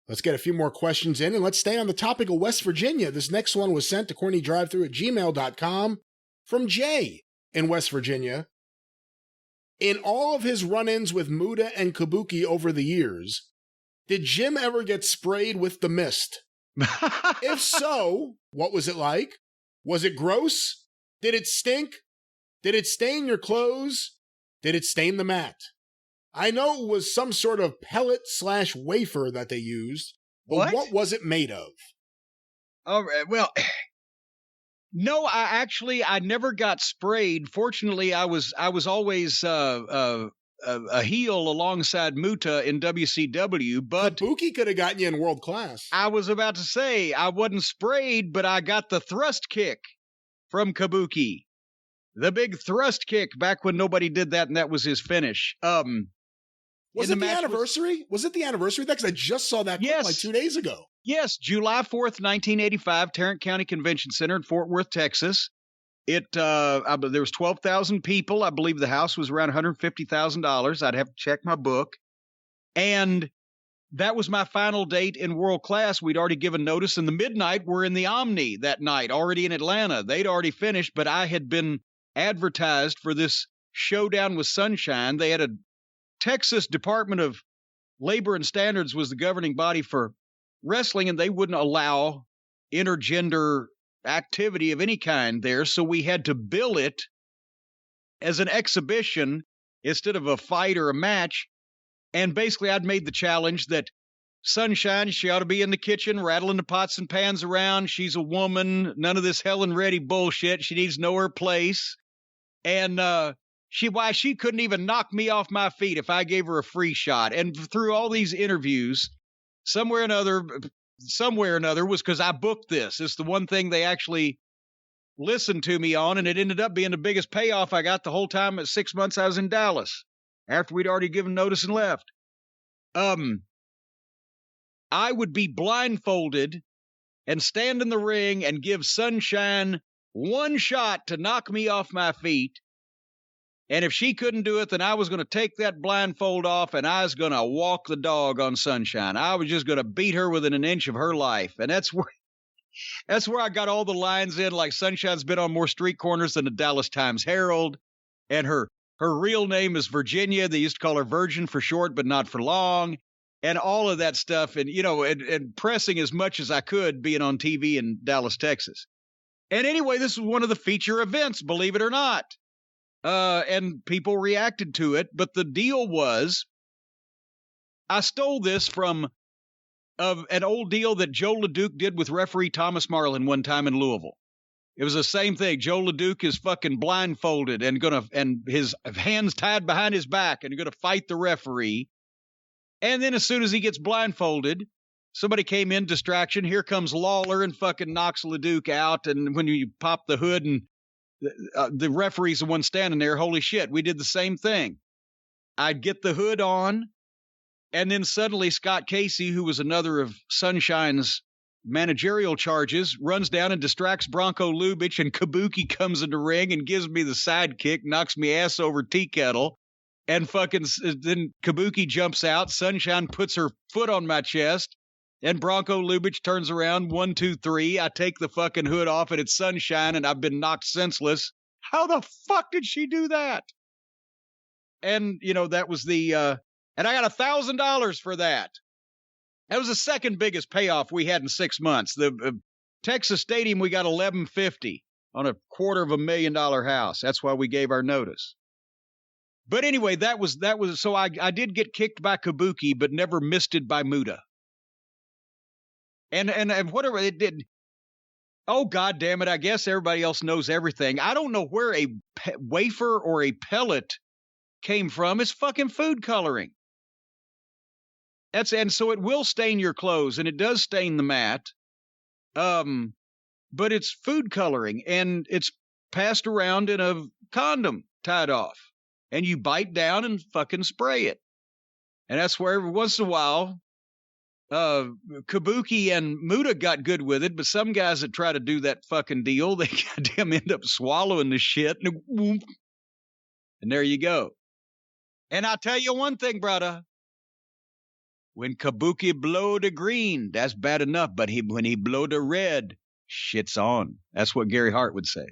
Let's get a few more questions in, and let's stay on the topic of West Virginia. This next one was sent to CornyDriveThru@gmail.com from Jay in West Virginia. In all of his run-ins with Muta and Kabuki over the years, did Jim ever get sprayed with the mist? If so, what was it like? Was it gross? Did it stink? Did it stain your clothes? Did it stain the mat? I know it was some sort of pellet/wafer that they used, but what was it made of? All right, well, no, I never got sprayed. Fortunately, I was always a heel alongside Muta in WCW, but Kabuki could have gotten you in world class. I was about to say I wasn't sprayed, but I got the thrust kick from Kabuki. The big thrust kick back when nobody did that, and that was his finish. Was it the anniversary? Was it the anniversary? Because I just saw that clip like 2 days ago. Yes, July 4th, 1985, Tarrant County Convention Center in Fort Worth, Texas. There was 12,000 people. I believe the house was around $150,000. I'd have to check my book. And that was my final date in world class. We'd already given notice. And the Midnight were in the Omni that night, already in Atlanta. They'd already finished, but I had been advertised for this showdown with Sunshine. They had a Texas Department of Labor and Standards was the governing body for wrestling, and they wouldn't allow intergender activity of any kind there. So we had to bill it as an exhibition instead of a fight or a match. And basically I'd made the challenge that Sunshine, she ought to be in the kitchen rattling the pots and pans around. She's a woman. None of this Helen Reddy bullshit. She needs to know her place. And she couldn't even knock me off my feet if I gave her a free shot. And through all these interviews, somewhere or another was because I booked this. It's the one thing they actually listened to me on, and it ended up being the biggest payoff I got the whole time at 6 months I was in Dallas, after we'd already given notice and left. I would be blindfolded and stand in the ring and give Sunshine one shot to knock me off my feet. And if she couldn't do it, then I was going to take that blindfold off and I was going to walk the dog on Sunshine. I was just going to beat her within an inch of her life. And that's where I got all the lines in, like Sunshine's been on more street corners than the Dallas Times-Herald. And her real name is Virginia. They used to call her Virgin for short, but not for long. And all of that stuff. And, and pressing as much as I could being on TV in Dallas, Texas. And anyway, this was one of the feature events, believe it or not. And people reacted to it. But the deal was, I stole this from an old deal that Joe LeDuc did with referee Thomas Marlin one time in Louisville. It was the same thing. Joe LeDuc is fucking blindfolded and his hands tied behind his back and going to fight the referee. And then as soon as he gets blindfolded, somebody came in, distraction. Here comes Lawler and fucking knocks LeDuc out. And when you pop the hood and the referee's the one standing there, holy shit, we did the same thing. I'd get the hood on, and then suddenly Scott Casey, who was another of Sunshine's managerial charges, runs down and distracts Bronco Lubitsch, and Kabuki comes in the ring and gives me the sidekick, knocks me ass over tea kettle, and then Kabuki jumps out, Sunshine puts her foot on my chest, and Bronco Lubitsch turns around, 1, 2, 3. I take the fucking hood off, and it's Sunshine, and I've been knocked senseless. How the fuck did she do that? And, that was and I got $1,000 for that. That was the second biggest payoff we had in 6 months. The Texas Stadium, we got $1,150 on a $250,000 house. That's why we gave our notice. But anyway, that was so I did get kicked by Kabuki, but never misted by Muta. And whatever it did, oh, God damn it, I guess everybody else knows everything. I don't know where a wafer or a pellet came from. It's fucking food coloring. And so it will stain your clothes, and it does stain the mat. But it's food coloring, and it's passed around in a condom tied off. And you bite down and fucking spray it. And that's where every once in a while, Kabuki and Muta got good with it, but some guys that try to do that fucking deal, they goddamn end up swallowing the shit, and there you go. And I'll tell you one thing, brother. When Kabuki blow to green, that's bad enough. But when he blow to red, shit's on. That's what Gary Hart would say.